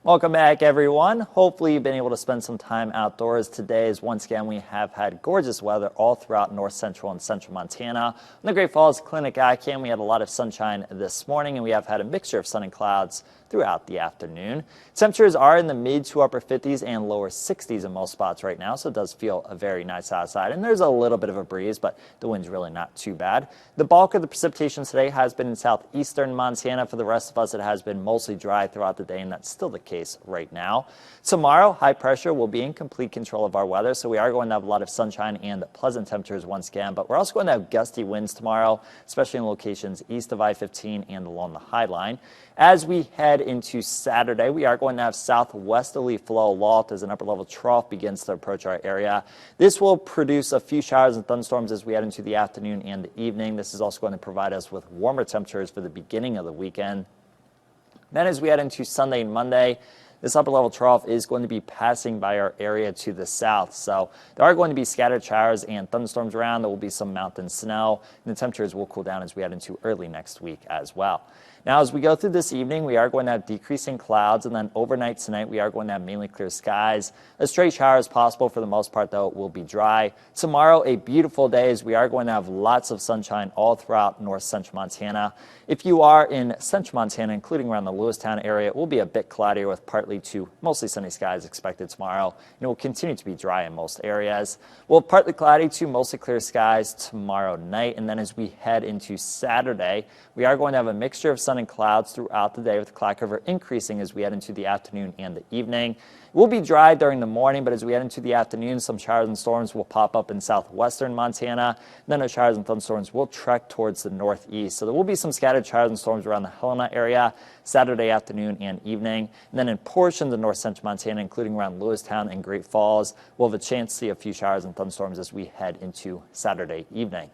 Welcome back, everyone. Hopefully you've been able to spend some time outdoors today, as once again we have had gorgeous weather all throughout north central and central Montana. On the Great Falls Clinic ICAM, we had a lot of sunshine this morning, and we have had a mixture of sun and clouds throughout the afternoon. Temperatures are in the mid to upper 50s and lower 60s in most spots right now, so it does feel very nice outside. And there's a little bit of a breeze, but the wind's really not too bad. The bulk of the precipitation today has been in southeastern Montana. For the rest of us, it has been mostly dry throughout the day, and that's still the case right now. Tomorrow, high pressure will be in complete control of our weather, so we are going to have a lot of sunshine and pleasant temperatures once again, but we're also going to have gusty winds tomorrow, especially in locations east of I-15 and along the High Line. As we head into Saturday, we are going to have southwesterly flow aloft as an upper level trough begins to approach our area. This will produce a few showers and thunderstorms as we head into the afternoon and the evening. This is also going to provide us with warmer temperatures for the beginning of the weekend. Then as we head into Sunday and Monday, this upper level trough is going to be passing by our area to the south. So there are going to be scattered showers and thunderstorms around. There will be some mountain snow, and the temperatures will cool down as we head into early next week as well. Now, as we go through this evening, we are going to have decreasing clouds, and then overnight tonight, we are going to have mainly clear skies. A straight shower is possible. For the most part, though, it will be dry. Tomorrow, a beautiful day, as we are going to have lots of sunshine all throughout north central Montana. If you are in central Montana, including around the Lewistown area, it will be a bit cloudier with partly to mostly sunny skies expected tomorrow, and it will continue to be dry in most areas. We'll have partly cloudy to mostly clear skies tomorrow night, and then as we head into Saturday, we are going to have a mixture of sun and clouds throughout the day, with the cloud cover increasing as we head into the afternoon and the evening. It will be dry during the morning, but as we head into the afternoon, some showers and storms will pop up in southwestern Montana. Then those showers and thunderstorms will trek towards the northeast. So there will be some scattered showers and storms around the Helena area Saturday afternoon and evening. And then in portions of north central Montana, including around Lewistown and Great Falls, we'll have a chance to see a few showers and thunderstorms as we head into Saturday evening.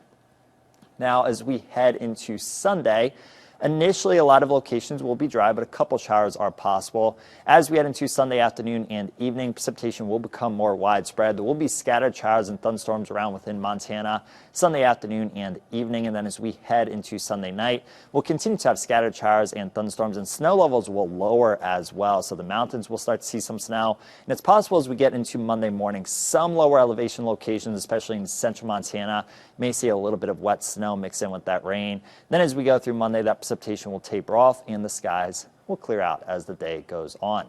Now, as we head into Sunday, initially, a lot of locations will be dry, but a couple showers are possible. As we head into Sunday afternoon and evening, precipitation will become more widespread. There will be scattered showers and thunderstorms around within Montana Sunday afternoon and evening. And then as we head into Sunday night, we'll continue to have scattered showers and thunderstorms, and snow levels will lower as well. So the mountains will start to see some snow. And it's possible as we get into Monday morning, some lower elevation locations, especially in central Montana, may see a little bit of wet snow mix in with that rain. Then as we go through Monday, that precipitation will taper off and the skies will clear out as the day goes on.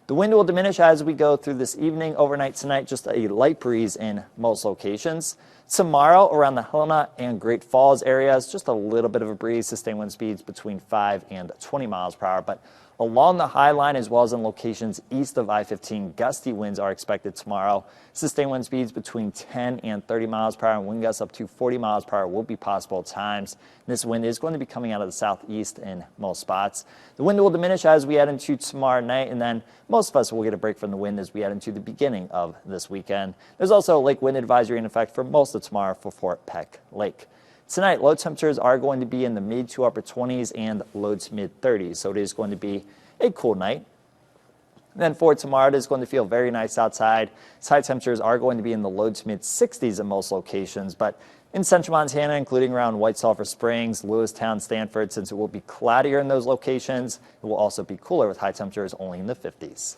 The wind will diminish as we go through this evening. Overnight tonight, just a light breeze in most locations. Tomorrow, around the Helena and Great Falls areas, just a little bit of a breeze, sustained wind speeds between 5 and 20 miles per hour. But along the High Line, as well as in locations east of I-15, gusty winds are expected tomorrow. Sustained wind speeds between 10 and 30 miles per hour, and wind gusts up to 40 miles per hour will be possible at times. This wind is going to be coming out of the southeast in most spots. The wind will diminish as we head into tomorrow night, and then most of us will get a break from the wind as we head into the beginning of this weekend. There's also a lake wind advisory in effect for most of tomorrow for Fort Peck Lake. Tonight, low temperatures are going to be in the mid to upper 20s and low to mid 30s, so it is going to be a cool night. And then for tomorrow, it is going to feel very nice outside. High temperatures are going to be in the low to mid 60s in most locations, but in central Montana, including around White Sulphur Springs, Lewistown, Stanford, since it will be cloudier in those locations, it will also be cooler with high temperatures only in the 50s.